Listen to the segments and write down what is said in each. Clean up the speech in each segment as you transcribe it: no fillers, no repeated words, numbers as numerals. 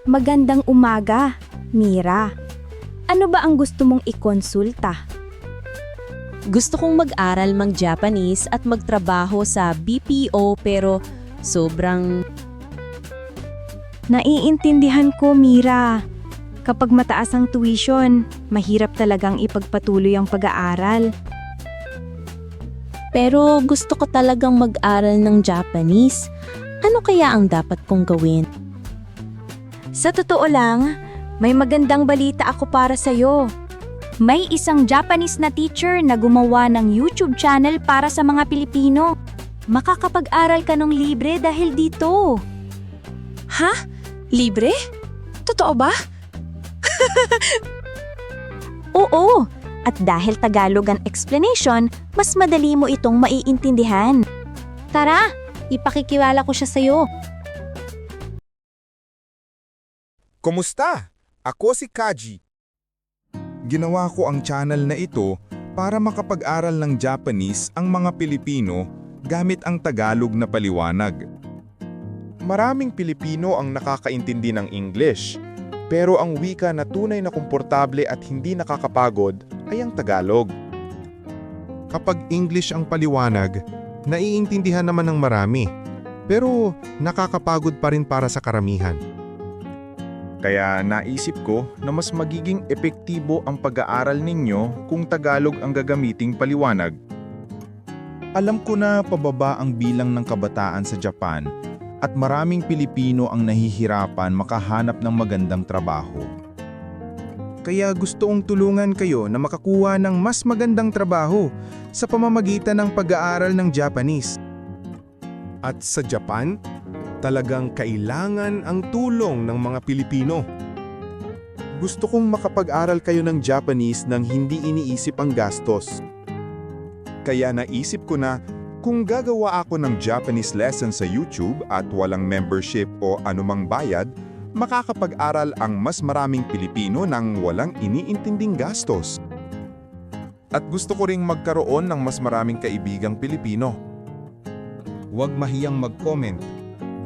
Magandang umaga, Mira. Ano ba ang gusto mong ikonsulta? Gusto kong mag-aral mag-Japanese at magtrabaho sa BPO pero sobrang... Naiintindihan ko, Mira. Kapag mataas ang tuition, mahirap talagang ipagpatuloy ang pag-aaral. Pero gusto ko talagang mag-aral ng Japanese. Ano kaya ang dapat kong gawin? Sa totoo lang, may magandang balita ako para sa'yo. May isang Japanese na teacher na gumawa ng YouTube channel para sa mga Pilipino. Makakapag-aral ka ng libre dahil dito. Ha? Libre? Totoo ba? Oo, at dahil Tagalog ang explanation, mas madali mo itong maiintindihan. Tara, ipakikilala ko siya sa'yo. Kumusta? Ako si Kaji. Ginawa ko ang channel na ito para makapag-aral ng Japanese ang mga Pilipino gamit ang Tagalog na paliwanag. Maraming Pilipino ang nakakaintindi ng English, pero ang wika na tunay na komportable at hindi nakakapagod ay ang Tagalog. Kapag English ang paliwanag, naiintindihan naman ng marami, pero nakakapagod pa rin para sa karamihan. Kaya naisip ko na mas magiging epektibo ang pag-aaral ninyo kung Tagalog ang gagamiting paliwanag. Alam ko na pababa ang bilang ng kabataan sa Japan at maraming Pilipino ang nahihirapan makahanap ng magandang trabaho. Kaya gusto kong tulungan kayo na makakuha ng mas magandang trabaho sa pamamagitan ng pag-aaral ng Japanese. At sa Japan, talagang kailangan ang tulong ng mga Pilipino. Gusto kong makapag-aral kayo ng Japanese nang hindi iniisip ang gastos. Kaya naisip ko na kung gagawa ako ng Japanese lesson sa YouTube at walang membership o anumang bayad, makakapag-aral ang mas maraming Pilipino nang walang iniintinding gastos. At gusto ko ring magkaroon ng mas maraming kaibigang Pilipino. Huwag mahiyang mag-comment.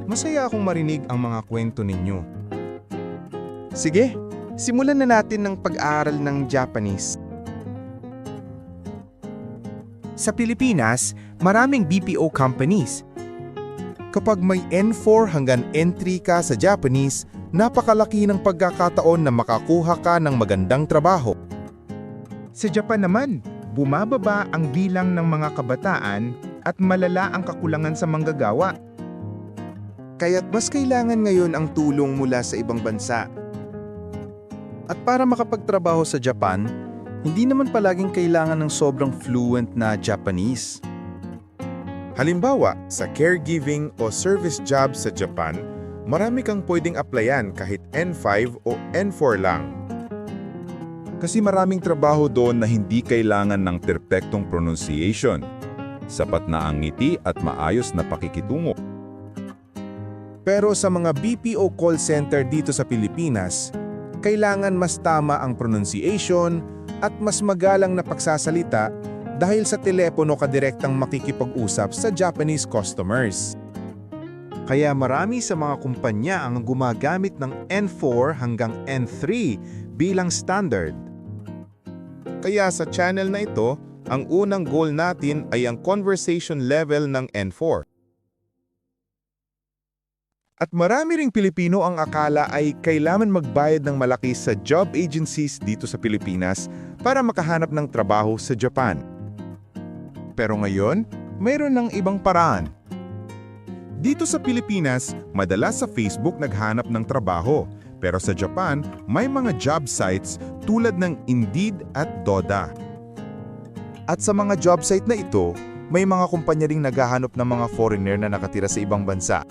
Masaya akong marinig ang mga kwento ninyo. Sige, simulan na natin ng pag-aaral ng Japanese. Sa Pilipinas, maraming BPO companies. Kapag may N4 hanggang N3 ka sa Japanese, napakalaki ng pagkakataon na makakuha ka ng magandang trabaho. Sa Japan naman, bumababa ang bilang ng mga kabataan at malala ang kakulangan sa manggagawa. Kaya't mas kailangan ngayon ang tulong mula sa ibang bansa. At para makapagtrabaho sa Japan, hindi naman palaging kailangan ng sobrang fluent na Japanese. Halimbawa, sa caregiving o service job sa Japan, marami kang pwedeng applyan kahit N5 o N4 lang. Kasi maraming trabaho doon na hindi kailangan ng perpektong pronunciation. Sapat na ang ngiti at maayos na pakikitungo. Pero sa mga BPO call center dito sa Pilipinas, kailangan mas tama ang pronunciation at mas magalang na pagsasalita dahil sa telepono ka direktang makikipag-usap sa Japanese customers. Kaya marami sa mga kumpanya ang gumagamit ng N4 hanggang N3 bilang standard. Kaya sa channel na ito, ang unang goal natin ay ang conversation level ng N4. At marami ring Pilipino ang akala ay kailangan magbayad ng malaki sa job agencies dito sa Pilipinas para makahanap ng trabaho sa Japan. Pero ngayon, mayroon ng ibang paraan. Dito sa Pilipinas, madalas sa Facebook naghanap ng trabaho, pero sa Japan, may mga job sites tulad ng Indeed at Doda. At sa mga job site na ito, may mga kumpanya ring naghahanap ng mga foreigner na nakatira sa ibang bansa.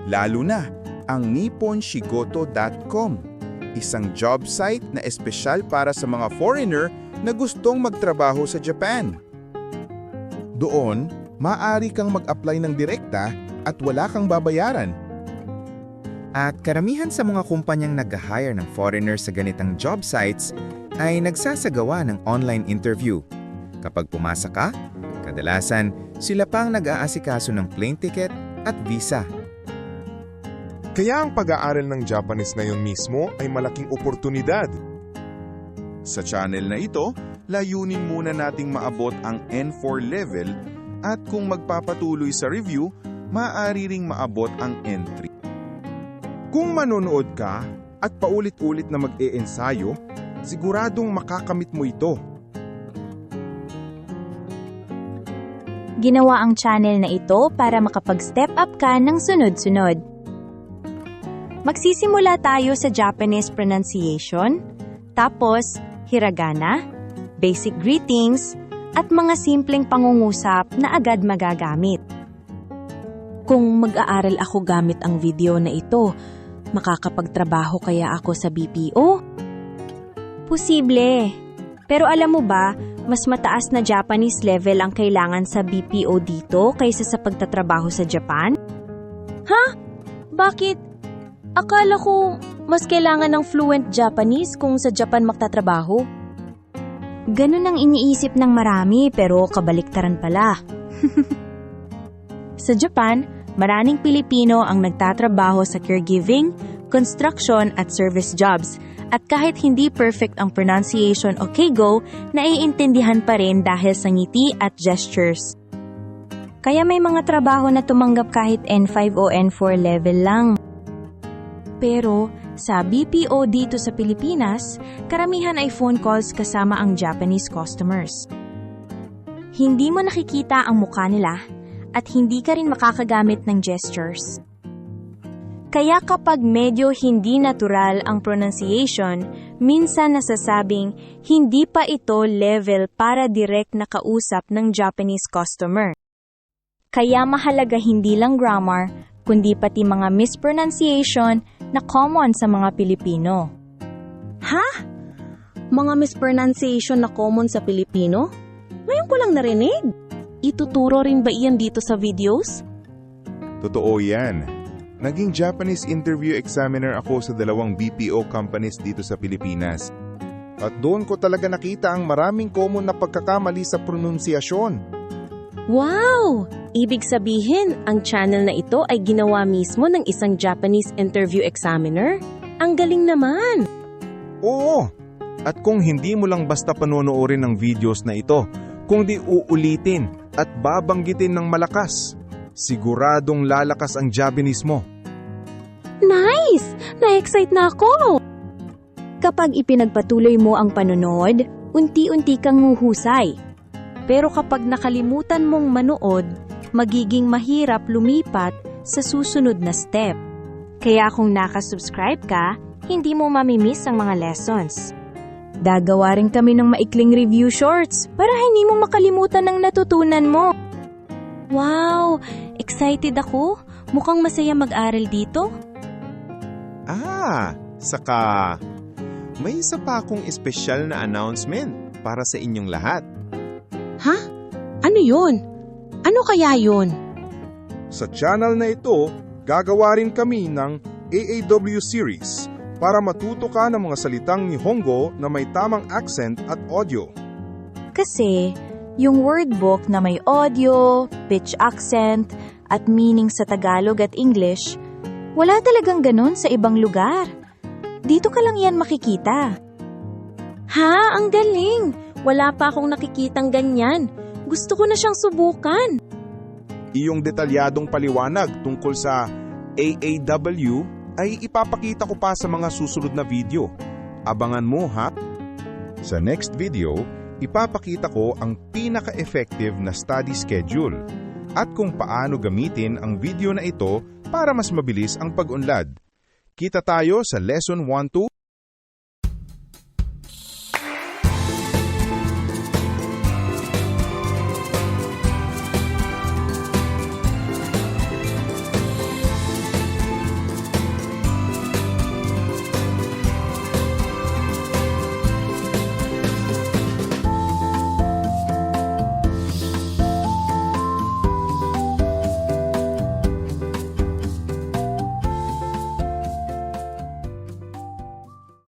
Lalo na ang nipponshigoto.com, isang job site na espesyal para sa mga foreigner na gustong magtrabaho sa Japan. Doon, maaari kang mag-apply ng direkta at wala kang babayaran. At karamihan sa mga kumpanyang nag-hire ng foreigners sa ganitang job sites ay nagsasagawa ng online interview. Kapag pumasa ka, kadalasan sila pang nag-aasikaso ng plane ticket at visa. Kaya ang pag-aaral ng Japanese ngayon mismo ay malaking oportunidad. Sa channel na ito, layunin muna nating maabot ang N4 level at kung magpapatuloy sa review, maaari ring maabot ang N3. Kung manonood ka at paulit-ulit na mag-e-ensayo, siguradong makakamit mo ito. Ginawa ang channel na ito para makapag-step up ka ng sunod-sunod. Magsisimula tayo sa Japanese pronunciation, tapos hiragana, basic greetings, at mga simpleng pangungusap na agad magagamit. Kung mag-aaral ako gamit ang video na ito, makakapagtrabaho kaya ako sa BPO? Posible. Pero alam mo ba, mas mataas na Japanese level ang kailangan sa BPO dito kaysa sa pagtatrabaho sa Japan? Ha? Bakit? Akala ko mas kailangan ng fluent Japanese kung sa Japan magtatrabaho. Ganun ang iniisip ng marami pero kabaliktaran pala. Sa Japan, maraming Pilipino ang nagtatrabaho sa caregiving, construction at service jobs. At kahit hindi perfect ang pronunciation o keigo, naiintindihan pa rin dahil sa ngiti at gestures. Kaya may mga trabaho na tumanggap kahit N5 o N4 level lang. Pero sa BPO dito sa Pilipinas, karamihan ay phone calls kasama ang Japanese customers. Hindi mo nakikita ang mukha nila at hindi ka rin makakagamit ng gestures. Kaya kapag medyo hindi natural ang pronunciation, minsan nasasabing hindi pa ito level para direct na kausap ng Japanese customer. Kaya mahalaga hindi lang grammar, kundi pati mga mispronunciation na common sa mga Pilipino. Ha? Mga mispronunciation na common sa Pilipino? Ngayon ko lang narinig. Ituturo rin ba iyan dito sa videos? Totoo yan. Naging Japanese interview examiner ako sa 2 BPO companies dito sa Pilipinas. At doon ko talaga nakita ang maraming common na pagkakamali sa pronunciasyon. Wow! Ibig sabihin, ang channel na ito ay ginawa mismo ng isang Japanese interview examiner? Ang galing naman! Oo! At kung hindi mo lang basta panonoorin ng videos na ito, kung di uulitin at babanggitin ng malakas, siguradong lalakas ang Japanese mo. Nice! Na-excite na ako! Kapag ipinagpatuloy mo ang panonood, unti-unti kang huhusay. Pero kapag nakalimutan mong manood, magiging mahirap lumipat sa susunod na step. Kaya kung nakasubscribe ka, hindi mo mamimiss ang mga lessons. Gagawa rin kami ng maikling review shorts para hindi mo makalimutan ang natutunan mo. Wow! Excited ako! Mukhang masaya mag-aral dito. Saka may isa pa akong espesyal na announcement para sa inyong lahat. Ha? Ano yun? Ano kaya yun? Sa channel na ito, gagawa rin kami ng AAW series para matuto ka ng mga salitang Nihongo na may tamang accent at audio. Kasi, yung word book na may audio, pitch accent, at meaning sa Tagalog at English, wala talagang ganun sa ibang lugar. Dito ka lang yan makikita. Ha? Ang galing! Wala pa akong nakikitang ganyan. Gusto ko na siyang subukan. Iyong detalyadong paliwanag tungkol sa AAW ay ipapakita ko pa sa mga susunod na video. Abangan mo ha! Sa next video, ipapakita ko ang pinaka-effective na study schedule at kung paano gamitin ang video na ito para mas mabilis ang pag-unlad. Kita tayo sa Lesson 1-2